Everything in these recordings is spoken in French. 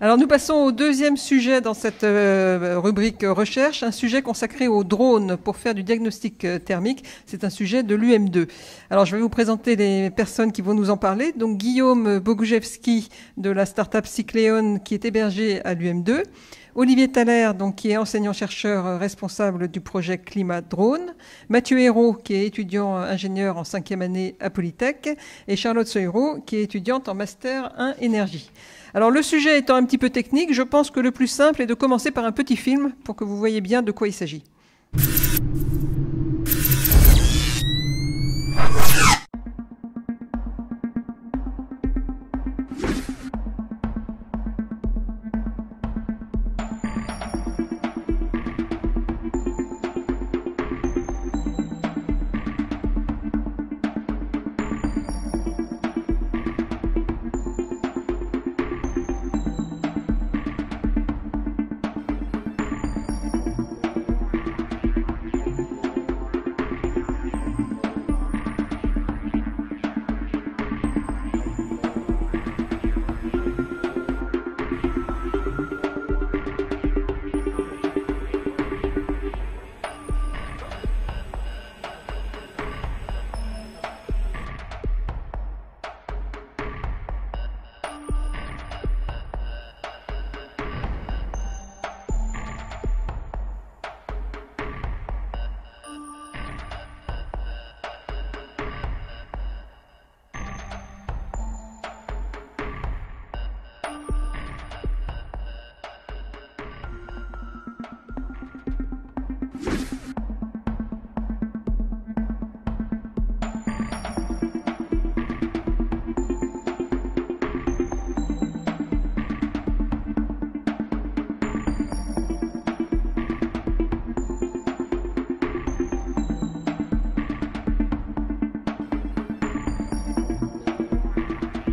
Alors nous passons au deuxième sujet dans cette rubrique recherche, un sujet consacré aux drones pour faire du diagnostic thermique. C'est un sujet de l'UM2. Alors je vais vous présenter les personnes qui vont nous en parler. Donc Guillaume Bogoujevski de la start-up Cycleon qui est hébergé à l'UM2. Olivier Thaler, donc, qui est enseignant-chercheur responsable du projet Climat Drone. Mathieu Hérault, qui est étudiant ingénieur en 5e année à Polytech. Et Charlotte Soyreau, qui est étudiante en Master 1 Énergie. Alors le sujet étant un petit peu technique, je pense que le plus simple est de commencer par un petit film pour que vous voyez bien de quoi il s'agit.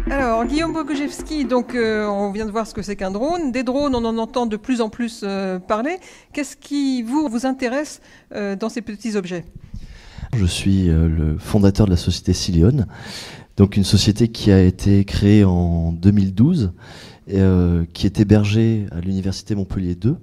Alors, Guillaume Bogoujevski, donc on vient de voir ce que c'est qu'un drone. Des drones, on en entend de plus en plus parler. Qu'est-ce qui vous intéresse dans ces petits objets ? Je suis le fondateur de la société Cycleon, donc une société qui a été créée en 2012, qui est hébergée à l'Université Montpellier 2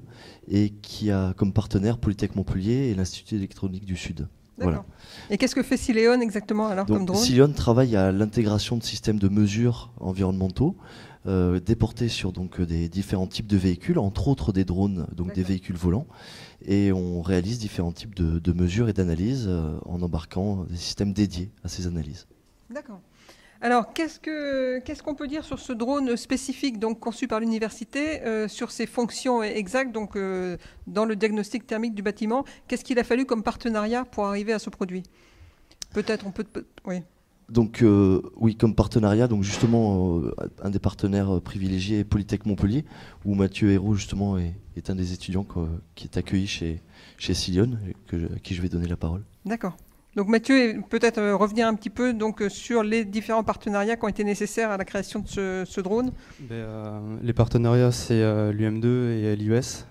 et qui a comme partenaire Polytech Montpellier et l'Institut d'électronique du Sud. Voilà. Et qu'est-ce que fait Cycleon exactement alors comme drone ? Cycleon travaille à l'intégration de systèmes de mesures environnementaux déportés sur donc, des différents types de véhicules, entre autres des drones, donc des véhicules volants. Et on réalise différents types de mesures et d'analyses en embarquant des systèmes dédiés à ces analyses. D'accord. Alors, qu'est-ce qu'on peut dire sur ce drone spécifique donc conçu par l'université, sur ses fonctions exactes donc, dans le diagnostic thermique du bâtiment? Qu'est-ce qu'il a fallu comme partenariat pour arriver à ce produit? Peut-être, on peut... Oui. Donc, oui, comme partenariat, donc justement, un des partenaires privilégiés est Polytech Montpellier, où Mathieu Hérault, justement, est un des étudiants qui est accueilli chez Cycleon, à qui je vais donner la parole. D'accord. Donc Mathieu, peut-être revenir un petit peu donc, sur les différents partenariats qui ont été nécessaires à la création de ce drone. Les partenariats, c'est l'UM2 et l'IUS.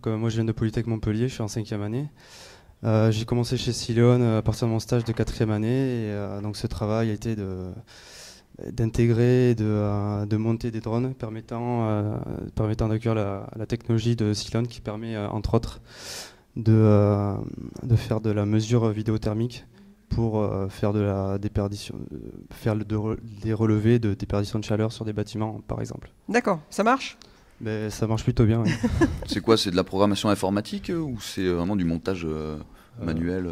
Moi, je viens de Polytech Montpellier, je suis en 5e année. J'ai commencé chez Cycleon à partir de mon stage de 4e année. Et, donc ce travail a été d'intégrer et de monter des drones permettant d'accueillir la technologie de Cycleon qui permet, entre autres, de faire de la mesure vidéothermique pour faire de la déperdition, des relevés de déperdition de chaleur sur des bâtiments, par exemple. D'accord, ça marche ? Ça marche plutôt bien. Oui. C'est quoi? C'est de la programmation informatique ou c'est vraiment du montage manuel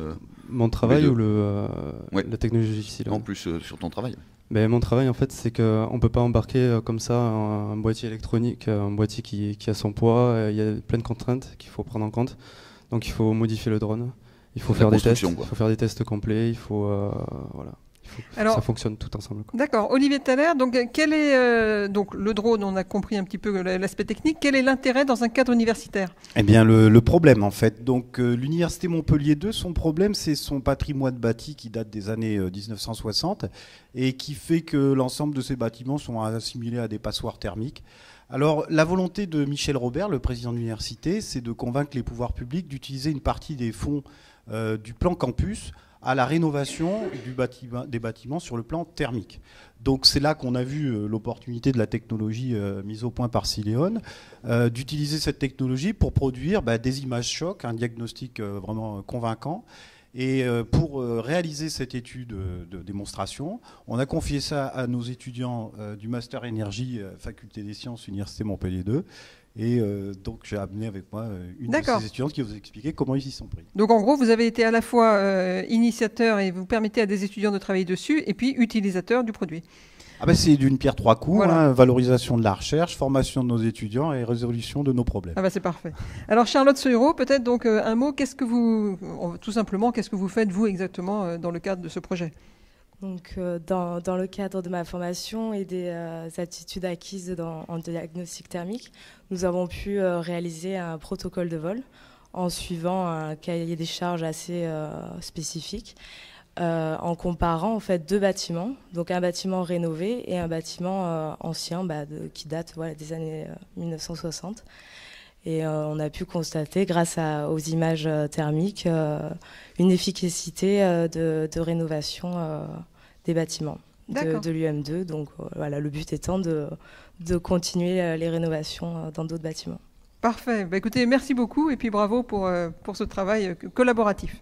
Mon travail ou la technologie Cycleon? En plus sur ton travail. Mon travail, en fait, c'est qu'on ne peut pas embarquer comme ça un boîtier électronique, un boîtier qui a son poids. Il y a plein de contraintes qu'il faut prendre en compte. Donc il faut modifier le drone, il faut faire des tests, il faut faire des tests complets, il faut que ça fonctionne tout ensemble. D'accord. Olivier Thaler, donc quel est donc le drone? On a compris un petit peu l'aspect technique. Quel est l'intérêt dans un cadre universitaire? Eh bien le problème en fait. Donc l'université Montpellier 2, son problème c'est son patrimoine bâti qui date des années 1960 et qui fait que l'ensemble de ces bâtiments sont assimilés à des passoires thermiques. Alors, la volonté de Michel Robert, le président de l'université, c'est de convaincre les pouvoirs publics d'utiliser une partie des fonds du plan campus à la rénovation des bâtiments sur le plan thermique. Donc c'est là qu'on a vu l'opportunité de la technologie mise au point par Sileon, d'utiliser cette technologie pour produire des images chocs, un diagnostic vraiment convaincant. Et pour réaliser cette étude de démonstration, on a confié ça à nos étudiants du Master Énergie, Faculté des Sciences, Université Montpellier 2. Et donc j'ai amené avec moi une de ces étudiantes qui vous a expliqué comment ils y sont pris. Donc en gros, vous avez été à la fois initiateur et vous permettez à des étudiants de travailler dessus, et puis utilisateur du produit. C'est d'une pierre trois coups, voilà. Valorisation de la recherche, formation de nos étudiants et résolution de nos problèmes. C'est parfait. Alors Charlotte Soyreau, peut-être donc un mot, tout simplement, qu'est-ce que vous faites vous exactement dans le cadre de ce projet ? Donc, dans le cadre de ma formation et des attitudes acquises en diagnostic thermique, nous avons pu réaliser un protocole de vol en suivant un cahier des charges assez spécifique, en comparant en fait 2 bâtiments, donc un bâtiment rénové et un bâtiment ancien qui date des années 1960. Et on a pu constater, grâce aux images thermiques, une efficacité de rénovation des bâtiments de l'UM2. Donc le but étant de continuer les rénovations dans d'autres bâtiments. Parfait. Écoutez, merci beaucoup et puis bravo pour ce travail collaboratif.